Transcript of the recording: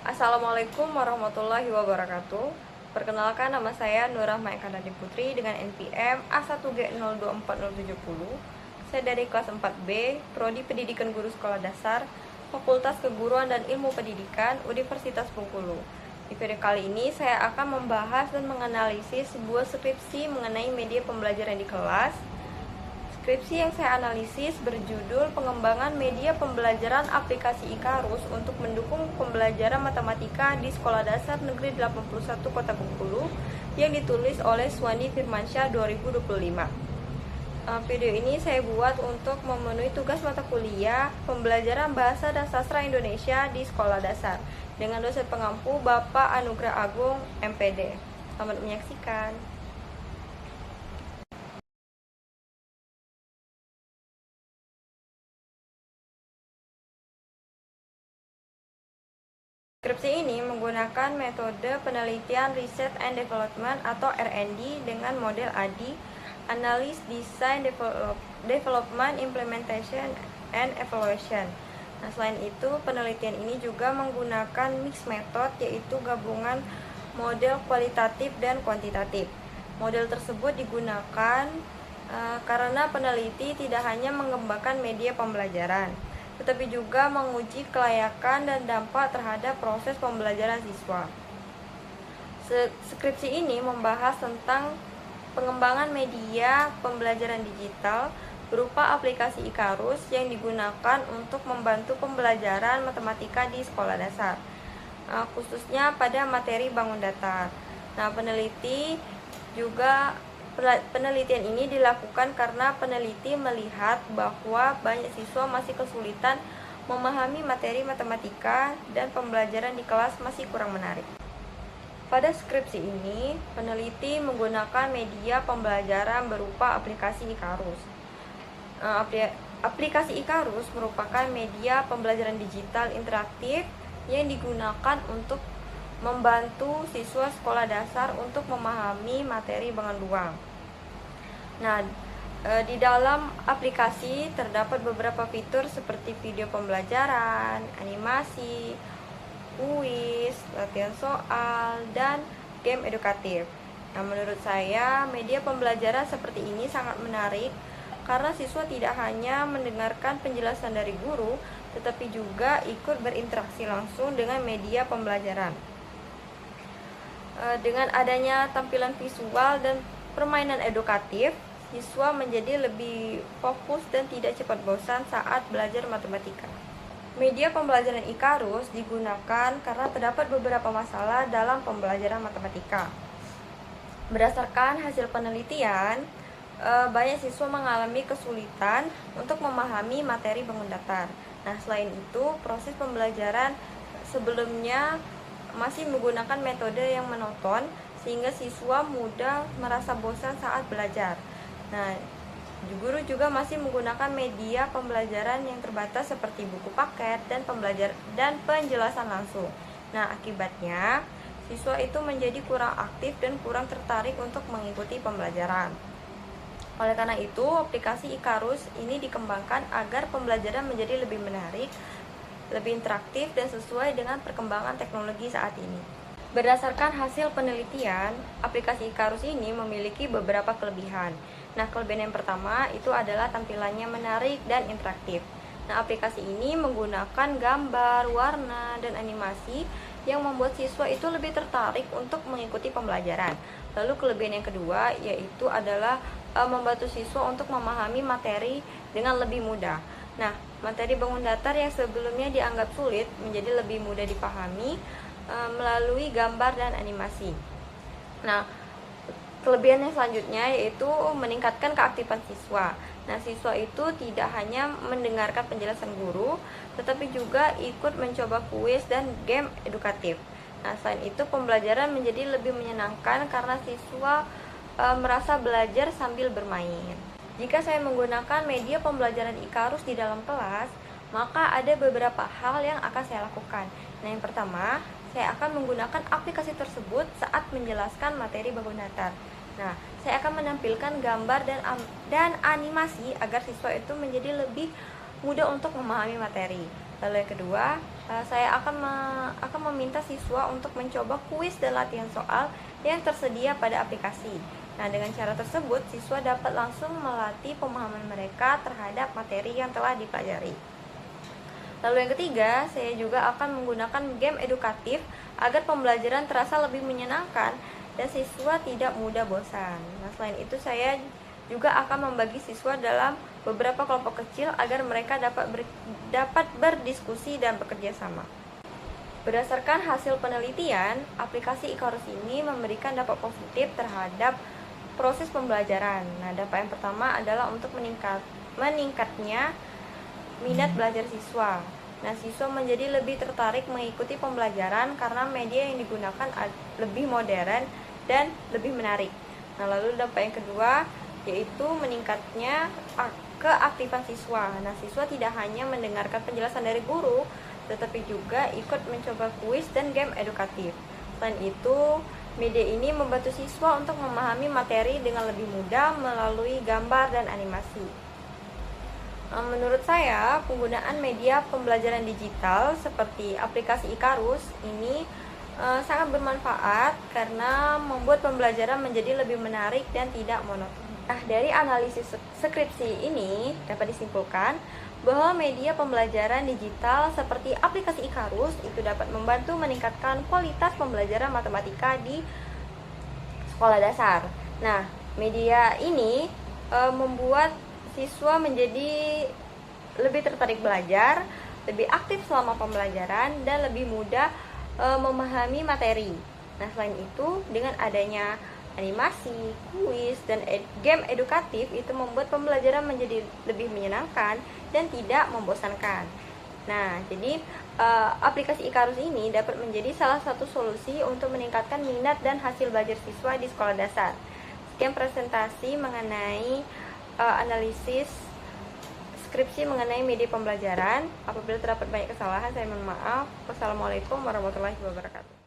Assalamualaikum warahmatullahi wabarakatuh. Perkenalkan, nama saya Nurrahma Ekandani Putri dengan NPM A1G024070. Saya dari kelas 4B, Prodi Pendidikan Guru Sekolah Dasar, Fakultas Keguruan dan Ilmu Pendidikan, Universitas Bengkulu. Di video kali ini saya akan membahas dan menganalisis sebuah skripsi mengenai media pembelajaran di kelas. Skripsi yang saya analisis berjudul Pengembangan Media Pembelajaran Aplikasi Ikarus untuk mendukung pembelajaran matematika di Sekolah Dasar Negeri 81 Kota Bengkulu yang ditulis oleh Suwandi Firmansyah 2025. Video ini saya buat untuk memenuhi tugas mata kuliah Pembelajaran Bahasa dan Sastra Indonesia di Sekolah Dasar dengan dosen pengampu Bapak Anugrah Agung, MPD. Selamat menyaksikan. Skripsi ini menggunakan metode penelitian Research and Development atau R&D dengan model ADI, Analysis, Design, Development, Implementation, and Evaluation. Nah, selain itu, penelitian ini juga menggunakan mixed method, yaitu gabungan model kualitatif dan kuantitatif. Model tersebut digunakan karena peneliti tidak hanya mengembangkan media pembelajaran, tetapi juga menguji kelayakan dan dampak terhadap proses pembelajaran siswa. Skripsi ini membahas tentang pengembangan media pembelajaran digital berupa aplikasi Ikarus yang digunakan untuk membantu pembelajaran matematika di sekolah dasar, khususnya pada materi bangun datar. Nah, penelitian ini dilakukan karena peneliti melihat bahwa banyak siswa masih kesulitan memahami materi matematika dan pembelajaran di kelas masih kurang menarik. Pada skripsi ini, peneliti menggunakan media pembelajaran berupa aplikasi Ikarus. Aplikasi Ikarus merupakan media pembelajaran digital interaktif yang digunakan untuk membantu siswa sekolah dasar untuk memahami materi bangun luang. Nah, di dalam aplikasi terdapat beberapa fitur seperti video pembelajaran, animasi, kuis, latihan soal, dan game edukatif. Nah, menurut saya, media pembelajaran seperti ini sangat menarik karena siswa tidak hanya mendengarkan penjelasan dari guru, tetapi juga ikut berinteraksi langsung dengan media pembelajaran. Dengan adanya tampilan visual dan permainan edukatif, siswa menjadi lebih fokus dan tidak cepat bosan saat belajar matematika. Media pembelajaran Ikarus digunakan karena terdapat beberapa masalah dalam pembelajaran matematika. Berdasarkan hasil penelitian, banyak siswa mengalami kesulitan untuk memahami materi bangun datar. Nah, selain itu, proses pembelajaran sebelumnya masih menggunakan metode yang monoton sehingga siswa mudah merasa bosan saat belajar. Nah, guru juga masih menggunakan media pembelajaran yang terbatas seperti buku paket dan penjelasan langsung. Nah, akibatnya siswa itu menjadi kurang aktif dan kurang tertarik untuk mengikuti pembelajaran. Oleh karena itu, aplikasi Ikarus ini dikembangkan agar pembelajaran menjadi lebih menarik, lebih interaktif, dan sesuai dengan perkembangan teknologi saat ini. Berdasarkan hasil penelitian, aplikasi Ikarus ini memiliki beberapa kelebihan. Nah, kelebihan yang pertama itu adalah tampilannya menarik dan interaktif. Nah, aplikasi ini menggunakan gambar, warna, dan animasi yang membuat siswa itu lebih tertarik untuk mengikuti pembelajaran. Lalu kelebihan yang kedua yaitu adalah membantu siswa untuk memahami materi dengan lebih mudah. Nah, materi bangun datar yang sebelumnya dianggap sulit menjadi lebih mudah dipahami melalui gambar dan animasi. Nah, kelebihan yang selanjutnya yaitu meningkatkan keaktifan siswa. Nah, siswa itu tidak hanya mendengarkan penjelasan guru, tetapi juga ikut mencoba kuis dan game edukatif. Nah, selain itu pembelajaran menjadi lebih menyenangkan karena siswa merasa belajar sambil bermain. Jika saya menggunakan media pembelajaran Ikarus di dalam kelas, maka ada beberapa hal yang akan saya lakukan. Nah, yang pertama, saya akan menggunakan aplikasi tersebut saat menjelaskan materi bangun datar. Nah, saya akan menampilkan gambar dan animasi agar siswa itu menjadi lebih mudah untuk memahami materi. Lalu yang kedua, saya akan meminta siswa untuk mencoba kuis dan latihan soal yang tersedia pada aplikasi. Nah, dengan cara tersebut, siswa dapat langsung melatih pemahaman mereka terhadap materi yang telah dipelajari. Lalu yang ketiga, saya juga akan menggunakan game edukatif agar pembelajaran terasa lebih menyenangkan dan siswa tidak mudah bosan. Nah, selain itu saya juga akan membagi siswa dalam beberapa kelompok kecil agar mereka dapat berdiskusi dan bekerja sama. Berdasarkan hasil penelitian, aplikasi Ikarus ini memberikan dampak positif terhadap proses pembelajaran. Nah, dampak yang pertama adalah untuk meningkatnya minat belajar siswa. Nah, siswa menjadi lebih tertarik mengikuti pembelajaran karena media yang digunakan lebih modern dan lebih menarik. Nah, lalu dampak yang kedua yaitu meningkatnya keaktifan siswa. Nah, siswa tidak hanya mendengarkan penjelasan dari guru, tetapi juga ikut mencoba kuis dan game edukatif. Selain itu, media ini membantu siswa untuk memahami materi dengan lebih mudah melalui gambar dan animasi. Menurut saya, penggunaan media pembelajaran digital seperti aplikasi Ikarus ini sangat bermanfaat karena membuat pembelajaran menjadi lebih menarik dan tidak monoton. Nah, dari analisis skripsi ini dapat disimpulkan bahwa media pembelajaran digital seperti aplikasi Ikarus itu dapat membantu meningkatkan kualitas pembelajaran matematika di sekolah dasar. Nah, media ini membuat siswa menjadi lebih tertarik belajar, lebih aktif selama pembelajaran, dan lebih mudah memahami materi. Nah, selain itu, dengan adanya animasi, kuis, dan game edukatif itu membuat pembelajaran menjadi lebih menyenangkan dan tidak membosankan. Nah, jadi aplikasi Ikarus ini dapat menjadi salah satu solusi untuk meningkatkan minat dan hasil belajar siswa di sekolah dasar. Sekian presentasi mengenai analisis skripsi mengenai media pembelajaran. Apabila terdapat banyak kesalahan, saya mohon maaf. Wassalamualaikum warahmatullahi wabarakatuh.